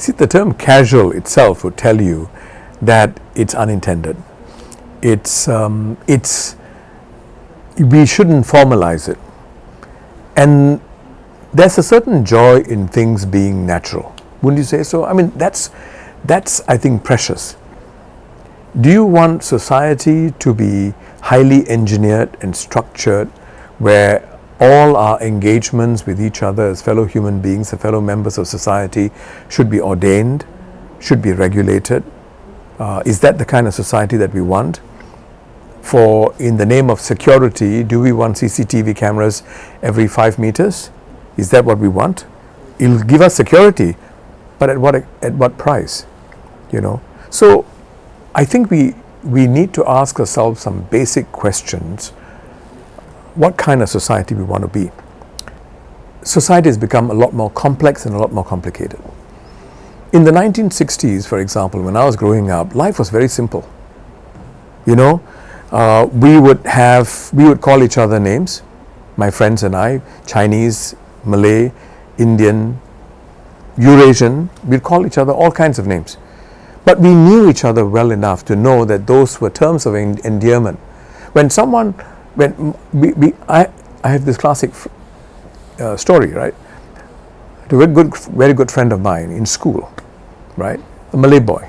See, the term casual itself would tell you that it's unintended. It's we shouldn't formalize it. And there's a certain joy in things being natural. Wouldn't you say so? I mean, that's I think precious. Do you want society to be highly engineered and structured, where all our engagements with each other as fellow human beings, as fellow members of society, should be ordained, should be regulated? Is that the kind of society that we want? For in the name of security, do we want CCTV cameras every 5 meters? Is that what we want? It'll give us security, but at what price? You know. So I think we need to ask ourselves some basic questions. What kind of society we want to be? Society has become a lot more complex and a lot more complicated. In the 1960s, for example, when I was growing up, life was very simple. You know, we would call each other names, my friends and I, Chinese, Malay, Indian, Eurasian, we'd call each other all kinds of names. But we knew each other well enough to know that those were terms of endearment. I have this classic story, right? A very good friend of mine in school, right? A Malay boy.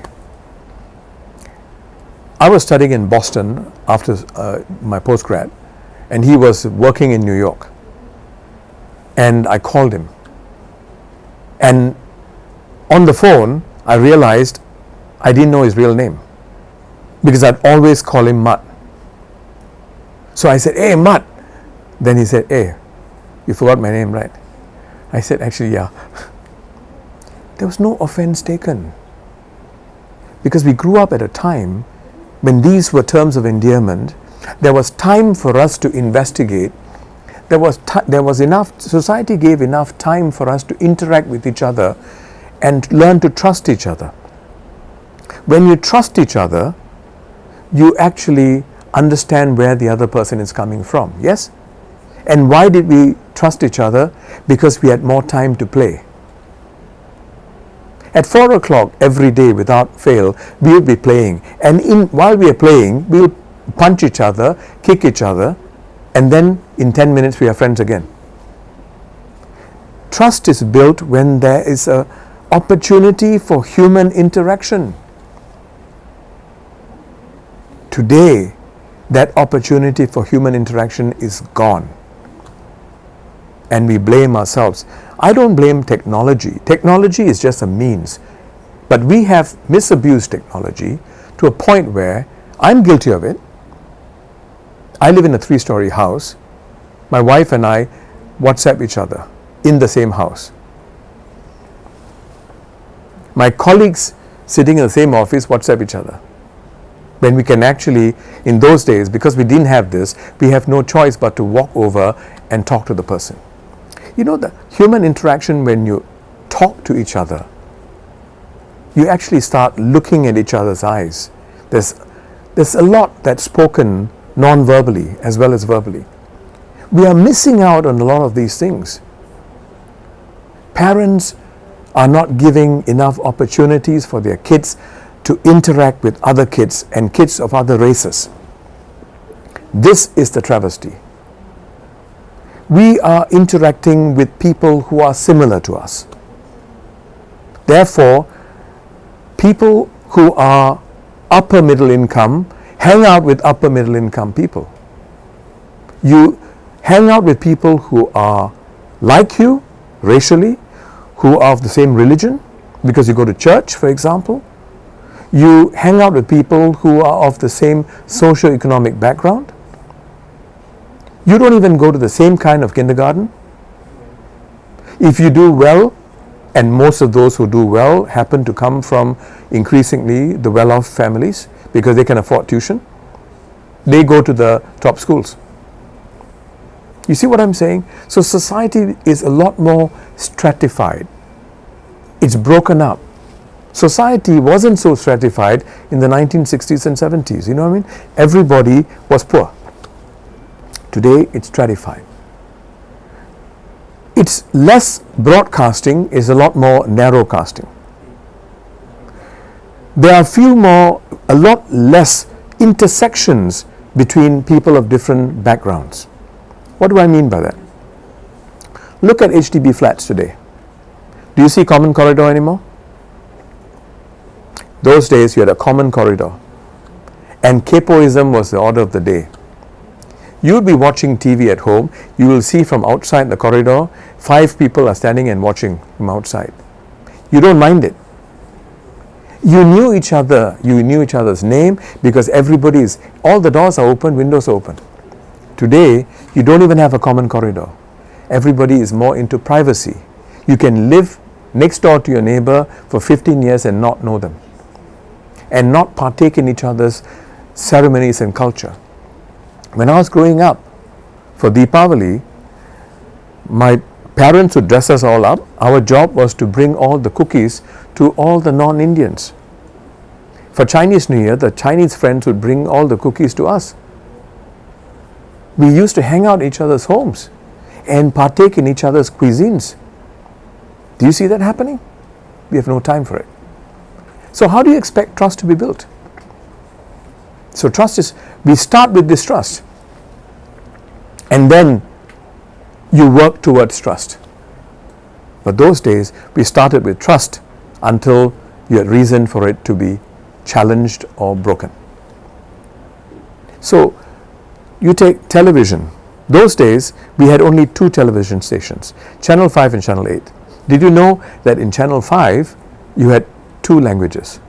I was studying in Boston after my postgrad, and he was working in New York. And I called him. And on the phone, I realized I didn't know his real name, because I'd always call him Mutt. So I said, "Hey, Mutt." Then he said, "Hey, you forgot my name, right?" I said, "Actually, yeah." There was no offense taken, because we grew up at a time when these were terms of endearment. There was time for us to investigate. There was enough, society gave enough time for us to interact with each other and learn to trust each other. When you trust each other, you actually understand where the other person is coming from, yes? And why did we trust each other? Because we had more time to play. At 4 o'clock every day without fail, we would be playing. And while we are playing, we will punch each other, kick each other, and then in 10 minutes we are friends again. Trust is built when there is an opportunity for human interaction. Today, that opportunity for human interaction is gone. And we blame ourselves. I don't blame technology. Technology is just a means. But we have misused technology to a point where I'm guilty of it. I live in a 3-story house. My wife and I WhatsApp each other in the same house. My colleagues sitting in the same office WhatsApp each other. When we can actually, in those days, because we didn't have this, we have no choice but to walk over and talk to the person. You know, the human interaction, when you talk to each other, you actually start looking at each other's eyes. There's a lot that's spoken non-verbally as well as verbally. We are missing out on a lot of these things. Parents are not giving enough opportunities for their kids to interact with other kids and kids of other races. This is the travesty. We are interacting with people who are similar to us. Therefore, people who are upper middle income hang out with upper middle income people. You hang out with people who are like you racially, who are of the same religion, because you go to church, for example. You hang out with people who are of the same socio-economic background. You don't even go to the same kind of kindergarten. If you do well, and most of those who do well happen to come from increasingly the well-off families because they can afford tuition, they go to the top schools. You see what I'm saying? So society is a lot more stratified. It's broken up. Society wasn't so stratified in the 1960s and 70s. You know what I mean? Everybody was poor. Today it's stratified. It's less broadcasting, is a lot more narrowcasting. there are a lot less intersections between people of different backgrounds. What do I mean by that? Look at HDB flats today. Do you see common corridor anymore? Those days you had a common corridor, and capoism was the order of the day. You would be watching TV at home, you will see from outside the corridor, 5 people are standing and watching from outside. You don't mind it. You knew each other, you knew each other's name because all the doors are open, windows are open. Today, you don't even have a common corridor. Everybody is more into privacy. You can live next door to your neighbor for 15 years and not know them, and not partake in each other's ceremonies and culture. When I was growing up, for Deepavali, my parents would dress us all up. Our job was to bring all the cookies to all the non-Indians. For Chinese New Year, the Chinese friends would bring all the cookies to us. We used to hang out in each other's homes and partake in each other's cuisines. Do you see that happening? We have no time for it. So how do you expect trust to be built? So we start with distrust, and then you work towards trust. But those days, we started with trust until you had reason for it to be challenged or broken. So you take television. Those days, we had only 2 television stations, Channel 5 and Channel 8. Did you know that in Channel 5, you had 2 languages,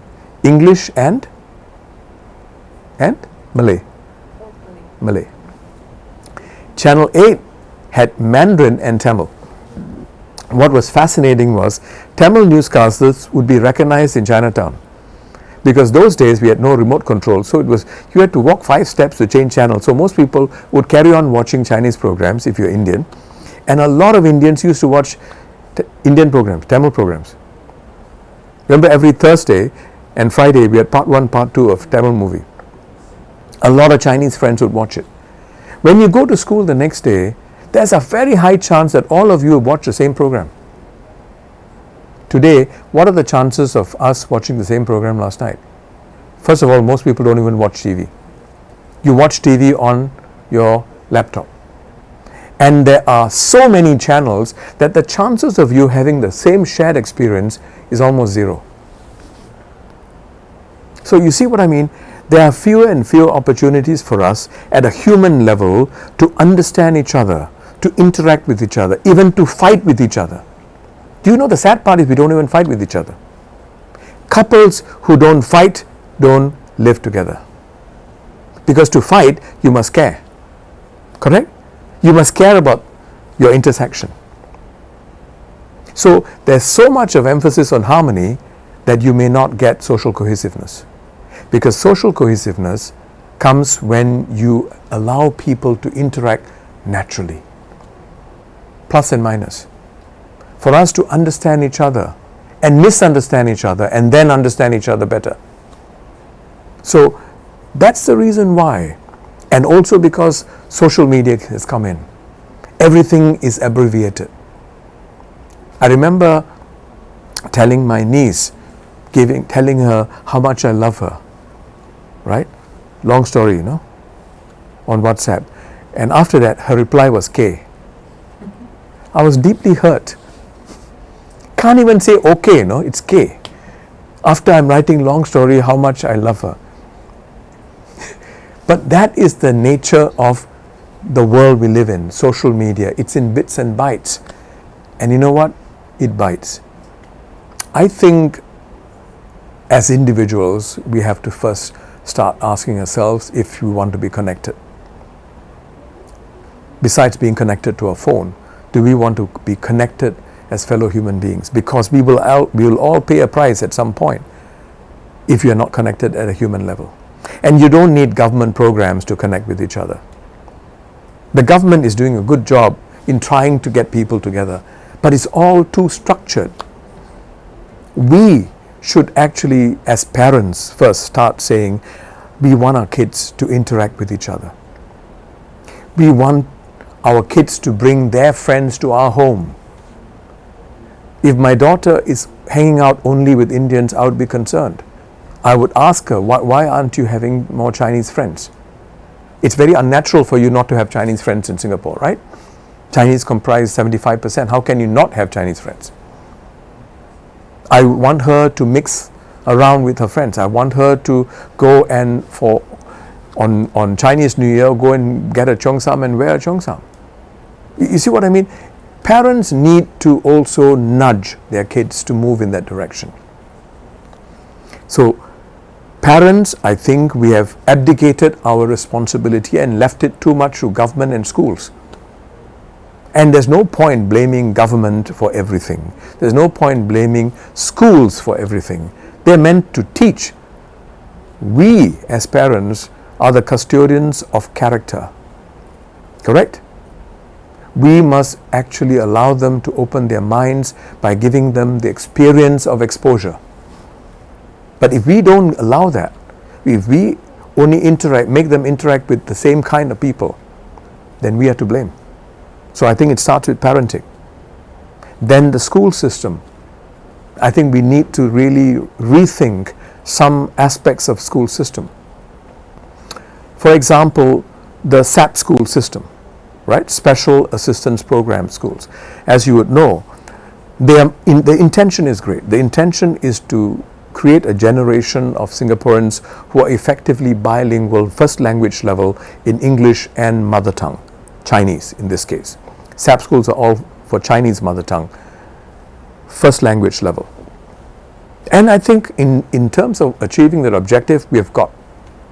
English and Malay. Malay. Channel 8 had Mandarin and Tamil. What was fascinating was Tamil newscasters would be recognized in Chinatown, because those days we had no remote control, so you had to walk 5 steps to change channel. So most people would carry on watching Chinese programs if you're Indian, and a lot of Indians used to watch Indian programs, Tamil programs. Remember, every Thursday and Friday we had part 1, part 2 of Tamil movie. A lot of Chinese friends would watch it. When you go to school the next day, there's a very high chance that all of you have watched the same program. Today, what are the chances of us watching the same program last night? First of all, most people don't even watch TV. You watch TV on your laptop. And there are so many channels that the chances of you having the same shared experience is almost 0. So you see what I mean? There are fewer and fewer opportunities for us at a human level to understand each other, to interact with each other, even to fight with each other. Do you know the sad part is we don't even fight with each other? Couples who don't fight don't live together. Because to fight, you must care. Correct? You must care about your intersection. So there's so much of emphasis on harmony that you may not get social cohesiveness. Because social cohesiveness comes when you allow people to interact naturally. Plus and minus. For us to understand each other and misunderstand each other and then understand each other better. So that's the reason why. And also because social media has come in. Everything is abbreviated. I remember telling my niece, telling her how much I love her. Right? Long story, on WhatsApp. And after that, her reply was K. I was deeply hurt. Can't even say okay, it's K. After I'm writing long story how much I love her. But that is the nature of the world we live in, social media. It's in bits and bytes. And you know what? It bites. I think as individuals, we have to first start asking ourselves if we want to be connected. Besides being connected to a phone, do we want to be connected as fellow human beings? Because we will all pay a price at some point if you are not connected at a human level. And you don't need government programs to connect with each other. The government is doing a good job in trying to get people together, but it's all too structured. We should actually, as parents, first start saying, we want our kids to interact with each other. We want our kids to bring their friends to our home. If my daughter is hanging out only with Indians, I would be concerned. I would ask her, why aren't you having more Chinese friends? It's very unnatural for you not to have Chinese friends in Singapore, right? Chinese comprise 75%. How can you not have Chinese friends? I want her to mix around with her friends. I want her to go and on Chinese New Year, go and get a cheongsam and wear a cheongsam. You see what I mean? Parents need to also nudge their kids to move in that direction. So, parents, I think we have abdicated our responsibility and left it too much to government and schools. And there's no point blaming government for everything. There's no point blaming schools for everything. They're meant to teach. We, as parents, are the custodians of character. Correct? We must actually allow them to open their minds by giving them the experience of exposure. But if we don't allow that, if we only make them interact with the same kind of people, then we are to blame. So I think it starts with parenting. Then the school system. I think we need to really rethink some aspects of school system. For example, the SAP school system, right? Special Assistance Program schools. As you would know, the intention is great. The intention is to create a generation of Singaporeans who are effectively bilingual, first language level in English and mother tongue, Chinese in this case. SAP schools are all for Chinese mother tongue, first language level. And I think in terms of achieving that objective, we have got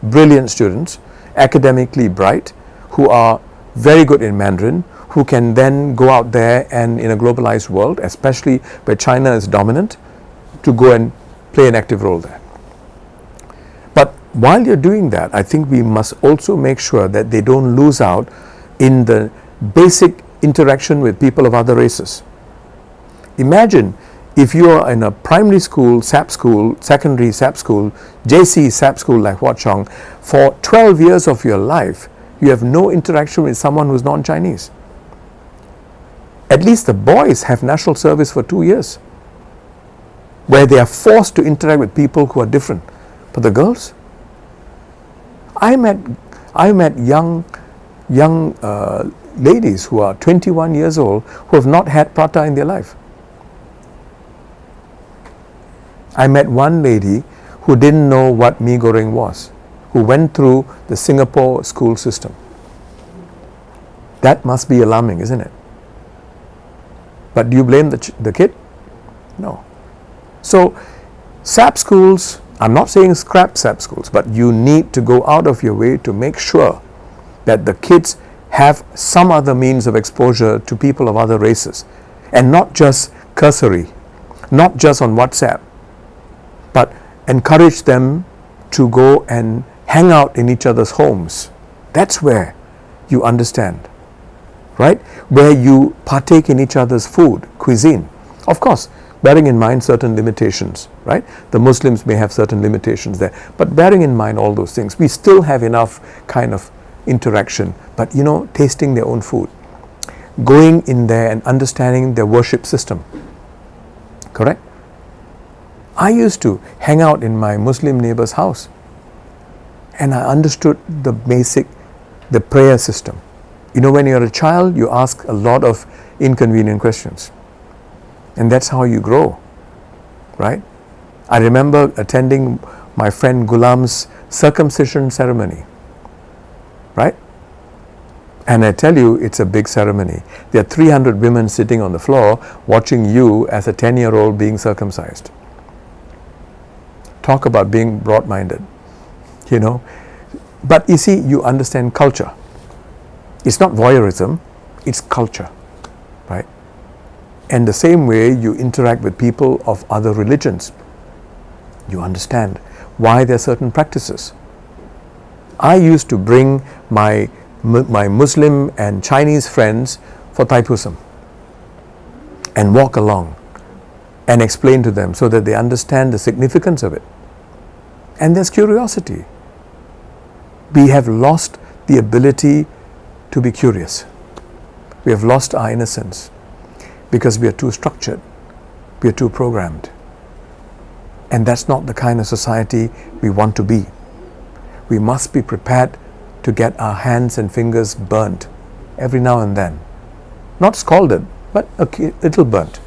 brilliant students, academically bright, who are very good in Mandarin, who can then go out there and in a globalized world, especially where China is dominant, to go and play an active role there. But while you're doing that, I think we must also make sure that they don't lose out in the basic interaction with people of other races. Imagine if you are in a primary school, SAP school, secondary SAP school, JC SAP school like Hua Chong, for 12 years of your life, you have no interaction with someone who's non-Chinese. At least the boys have national service for 2 years, where they are forced to interact with people who are different. But the girls, I met young ladies who are 21 years old who have not had prata in their life. I met one lady who didn't know what mee goreng was, who went through the Singapore school system. That must be alarming, isn't it? But do you blame the kid? No. So, SAP schools, I'm not saying scrap SAP schools, but you need to go out of your way to make sure that the kids have some other means of exposure to people of other races, and not just cursory, not just on WhatsApp, but encourage them to go and hang out in each other's homes. That's where you understand, right? Where you partake in each other's food, cuisine. Of course, bearing in mind certain limitations, right? The Muslims may have certain limitations there, but bearing in mind all those things, we still have enough kind of interaction. But tasting their own food, going in there and understanding their worship system. Correct? I used to hang out in my Muslim neighbor's house, and I understood the prayer system. When you're a child, you ask a lot of inconvenient questions, and that's how you grow, right? I remember attending my friend Gulam's circumcision ceremony, right? And I tell you, it's a big ceremony. There are 300 women sitting on the floor watching you as a 10-year-old being circumcised. Talk about being broad-minded, But you see, you understand culture. It's not voyeurism, it's culture, right? And the same way you interact with people of other religions, you understand why there are certain practices. I used to bring my Muslim and Chinese friends for Thaipusam and walk along and explain to them so that they understand the significance of it. And there's curiosity. We have lost the ability to be curious. We have lost our innocence because we are too structured, we are too programmed. And that's not the kind of society we want to be. We must be prepared to get our hands and fingers burnt every now and then. Not scalded, but a little burnt.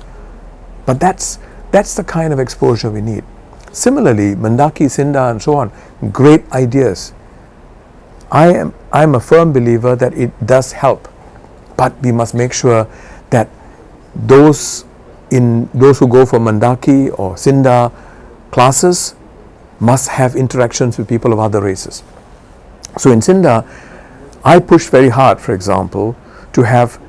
But that's the kind of exposure we need. Similarly, Mendaki, Sinda and so on, great ideas. I'm a firm believer that it does help, but we must make sure that those who go for Mendaki or Sinda classes must have interactions with people of other races. So in Sinda, I pushed very hard, for example, to have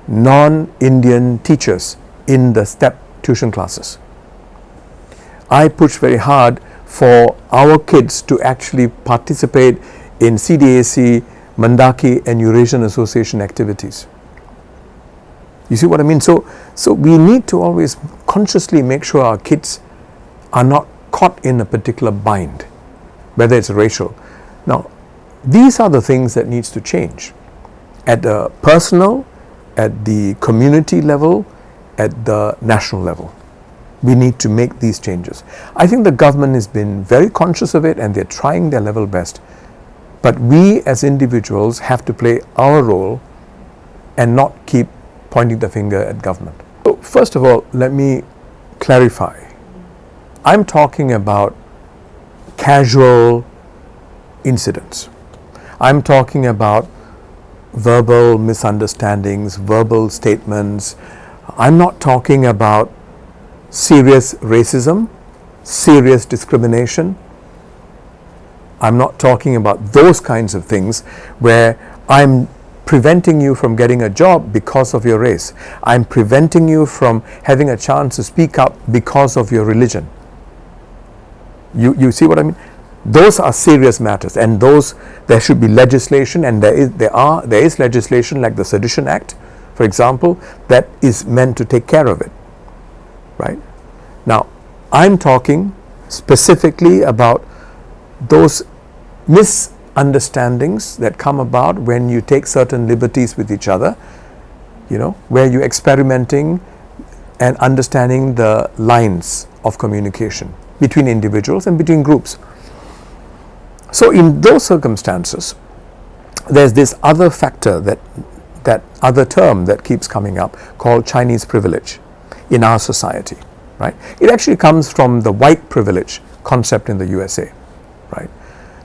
non-Indian teachers in the STEP tuition classes. I pushed very hard for our kids to actually participate in CDAC, Mendaki and Eurasian Association activities. You see what I mean? So we need to always consciously make sure our kids are not caught in a particular bind, whether it's racial. Now, these are the things that needs to change at the personal, at the community level, at the national level. We need to make these changes. I think the government has been very conscious of it and they're trying their level best. But we as individuals have to play our role and not keep pointing the finger at government. So first of all, let me clarify. I'm talking about casual incidents. I'm talking about verbal misunderstandings, verbal statements. I'm not talking about serious racism, serious discrimination. I'm not talking about those kinds of things where I'm preventing you from getting a job because of your race. I'm preventing you from having a chance to speak up because of your religion. You see what I mean? Those are serious matters, and those there should be legislation, and there is legislation like the Sedition Act, for example, that is meant to take care of it. Right? Now, I'm talking specifically about those misunderstandings that come about when you take certain liberties with each other, where you're experimenting and understanding the lines of communication between individuals and between groups. So in those circumstances, there's this other factor, that other term that keeps coming up called Chinese privilege in our society, right? It actually comes from the white privilege concept in the USA, right?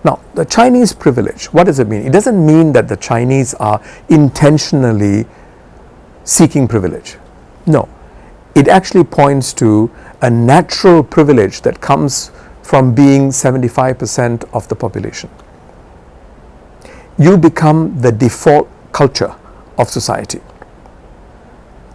Now, the Chinese privilege, what does it mean? It doesn't mean that the Chinese are intentionally seeking privilege. No, it actually points to a natural privilege that comes from being 75% of the population. You become the default culture of society.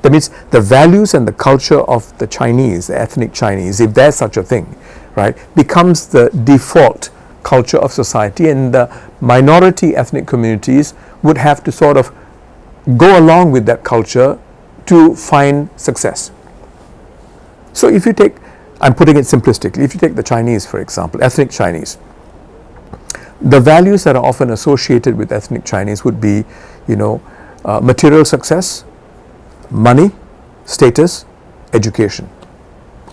That means the values and the culture of the Chinese, the ethnic Chinese, if there's such a thing, right, becomes the default culture of society, and the minority ethnic communities would have to sort of go along with that culture to find success. So if you take, I'm putting it simplistically, if you take the Chinese, for example, ethnic Chinese, the values that are often associated with ethnic Chinese would be, material success, money, status, education.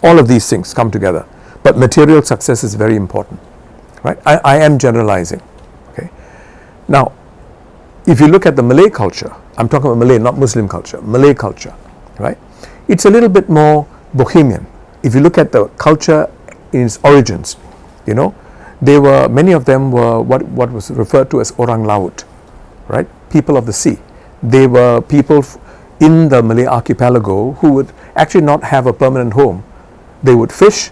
All of these things come together. But material success is very important, right? I am generalizing, okay? Now, if you look at the Malay culture, I'm talking about Malay, not Muslim culture, Malay culture, right? It's a little bit more bohemian. If you look at the culture in its origins, many of them were what was referred to as orang laut, right? People of the sea. They were people in the Malay archipelago who would actually not have a permanent home. They would fish,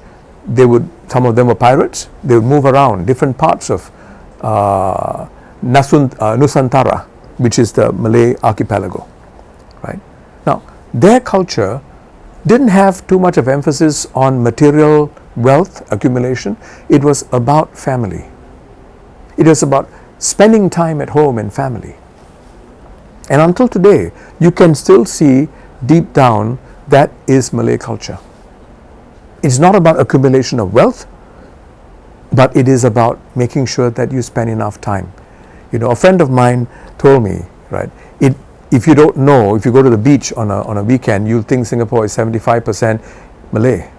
some of them were pirates, they would move around different parts of Nusantara, which is the Malay archipelago, right? Now, their culture didn't have too much of emphasis on material wealth accumulation. It was about family. It was about spending time at home and family. And until today, you can still see deep down that is Malay culture. It's not about accumulation of wealth, but it is about making sure that you spend enough time. A friend of mine told me, right, if you don't know, if you go to the beach on a weekend, you'll think Singapore is 75% Malay.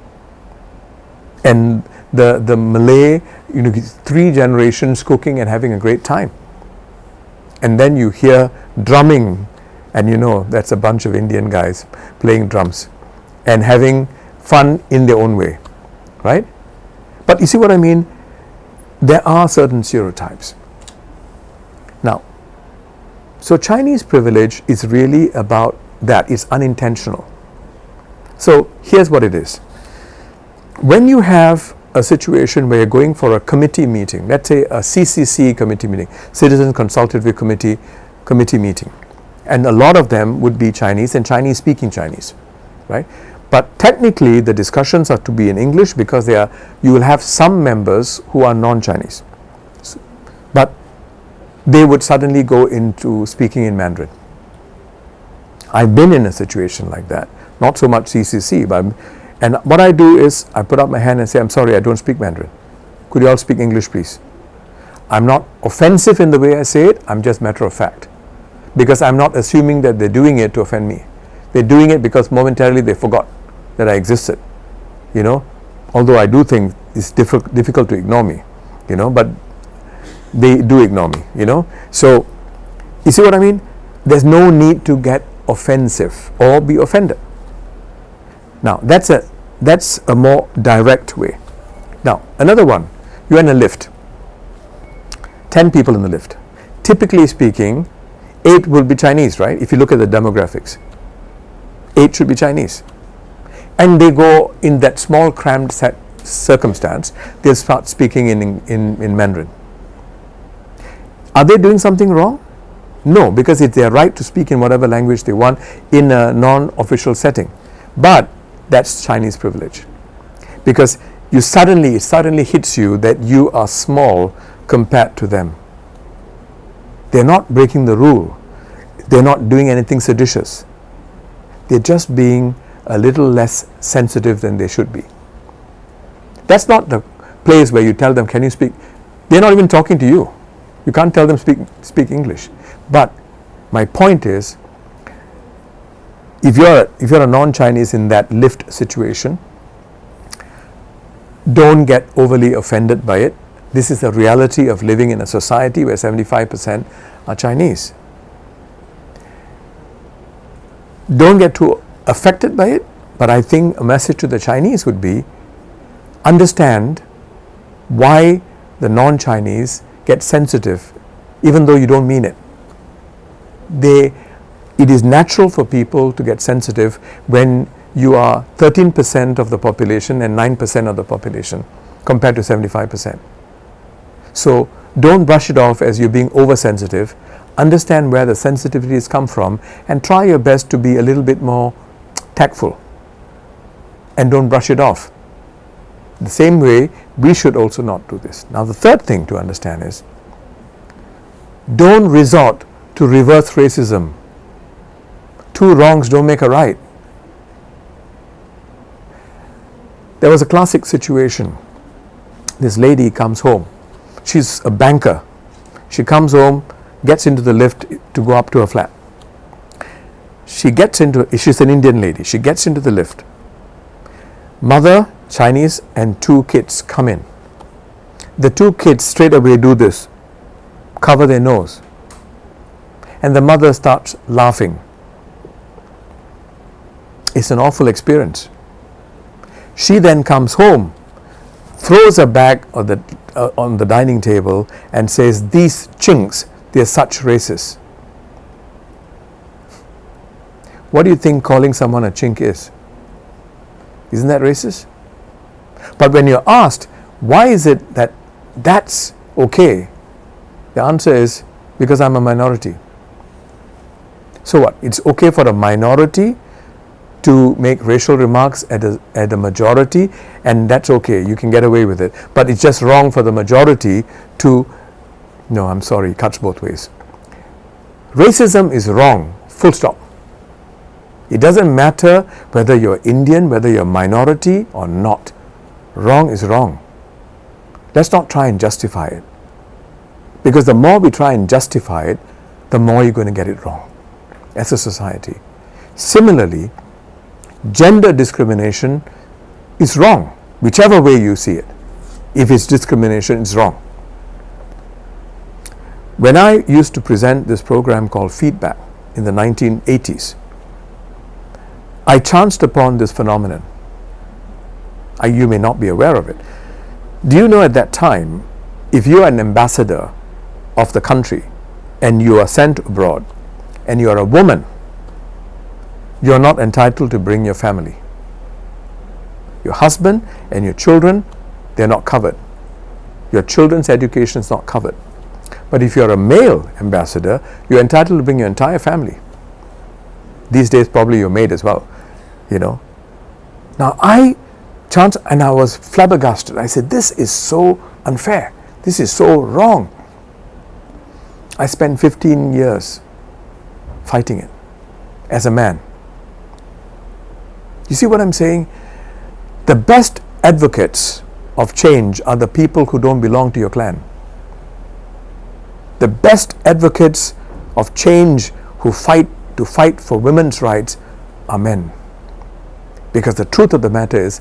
And the Malay, 3 generations cooking and having a great time. And then you hear drumming, and that's a bunch of Indian guys playing drums and having fun in their own way, right? But you see what I mean? There are certain stereotypes. Now, so Chinese privilege is really about that. It's unintentional. So here's what it is. When you have a situation where you're going for a committee meeting, let's say a CCC committee meeting, Citizen Consultative Committee meeting, and a lot of them would be Chinese and Chinese speaking Chinese, right? But technically the discussions are to be in English because you will have some members who are non-Chinese, but they would suddenly go into speaking in Mandarin. I've been in a situation like that, not so much CCC, and what I do is I put up my hand and say, I'm sorry, I don't speak Mandarin. Could you all speak English, please? I'm not offensive in the way I say it, I'm just matter of fact. Because I'm not assuming that they're doing it to offend me. They're doing it because momentarily they forgot that I existed. Although I do think it's difficult to ignore me, but they do ignore me, So, you see what I mean? There's no need to get offensive or be offended. Now, that's a more direct way. Now, another one, you're in a lift. 10 people in the lift. Typically speaking, 8 will be Chinese, right? If you look at the demographics, 8 should be Chinese. And they go in that small crammed circumstance, they'll start speaking in Mandarin. Are they doing something wrong? No, because it's their right to speak in whatever language they want in a non-official setting. But that's Chinese privilege. Because it suddenly hits you that you are small compared to them. They're not breaking the rule. They're not doing anything seditious. They're just being a little less sensitive than they should be. That's not the place where you tell them, can you speak? They're not even talking to you. You can't tell them speak English. But my point is, if you're a non-Chinese in that lift situation, don't get overly offended by it. This is the reality of living in a society where 75% are Chinese. Don't get too affected by it, but I think a message to the Chinese would be, understand why the non-Chinese get sensitive even though you don't mean it. It is natural for people to get sensitive when you are 13% of the population and 9% of the population compared to 75%. So don't brush it off as you're being oversensitive. Understand where the sensitivities come from and try your best to be a little bit more tactful, and don't brush it off. The same way, we should also not do this. Now, the third thing to understand is, don't resort to reverse racism. 2 wrongs don't make a right. There was a classic situation. This lady comes home. She's a banker. She comes home, gets into the lift to go up to her flat. She's an Indian lady. She gets into the lift. Mother, Chinese, and 2 kids come in. The 2 kids straight away do this, cover their nose. And the mother starts laughing. It's an awful experience. She then comes home, throws a bag on the dining table and says, these chinks, they're such racists. What do you think calling someone a chink is? Isn't that racist? But when you're asked, why is it that that's okay? The answer is, because I'm a minority. So what? It's okay for a minority to make racial remarks at a majority, and that's okay, you can get away with it. But it's just wrong for the majority to, no, I'm sorry, it cuts both ways. Racism is wrong, full stop. It doesn't matter whether you're Indian, whether you're a minority or not. Wrong is wrong. Let's not try and justify it. Because the more we try and justify it, the more you're going to get it wrong as a society. Similarly, gender discrimination is wrong, whichever way you see it. If it's discrimination, it's wrong. When I used to present this program called Feedback in the 1980s, I chanced upon this phenomenon. You may not be aware of it. Do you know at that time, if you are an ambassador of the country and you are sent abroad and you are a woman, you are not entitled to bring your family. Your husband and your children, they are not covered. Your children's education is not covered. But if you are a male ambassador, you are entitled to bring your entire family. These days, probably your maid as well, you know. Now, I chanced and I was flabbergasted. I said, this is so unfair. This is so wrong. I spent 15 years fighting it as a man. You see what I'm saying? The best advocates of change are the people who don't belong to your clan. The best advocates of change who fight for women's rights are men. Because the truth of the matter is,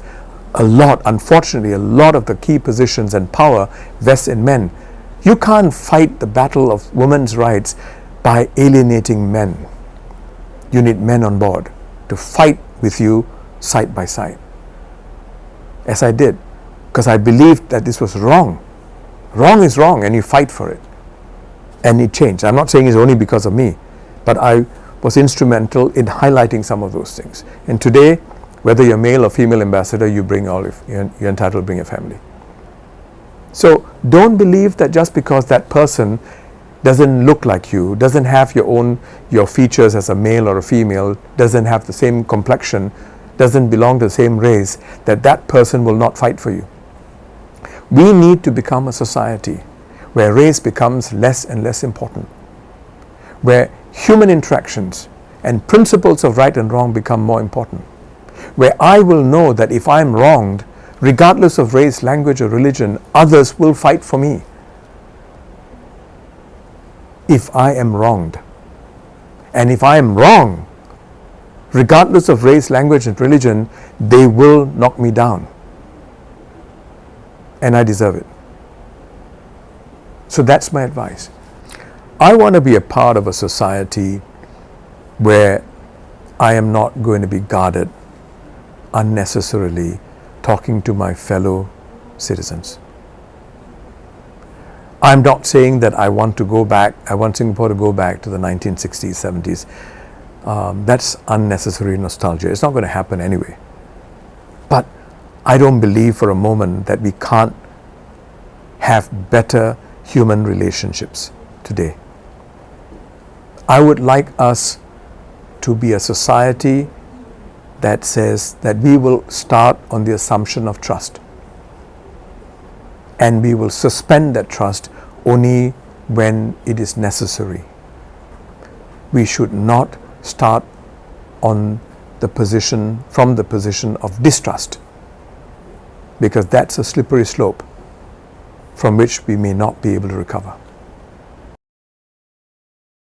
unfortunately, a lot of the key positions and power vests in men. You can't fight the battle of women's rights by alienating men. You need men on board to fight with you side by side. As I did, because I believed that this was wrong. Wrong is wrong, and you fight for it. And it changed. I'm not saying it's only because of me, but I was instrumental in highlighting some of those things. And today, whether you're male or female ambassador, you're entitled to bring your family. So don't believe that just because that person doesn't look like you, doesn't have your features as a male or a female, doesn't have the same complexion, doesn't belong to the same race, that person will not fight for you. We need to become a society where race becomes less and less important, where human interactions and principles of right and wrong become more important, where I will know that if I am wronged, regardless of race, language or religion, others will fight for me. If I am wronged, and if I am wrong, regardless of race, language and religion, they will knock me down. And I deserve it. So that's my advice. I want to be a part of a society where I am not going to be guarded unnecessarily talking to my fellow citizens. I'm not saying that I want Singapore to go back to the 1960s, 70s. That's unnecessary nostalgia. It's not going to happen anyway. But I don't believe for a moment that we can't have better human relationships today. I would like us to be a society that says that we will start on the assumption of trust, and we will suspend that trust only when it is necessary. We should not start from the position of distrust, because that's a slippery slope from which we may not be able to recover.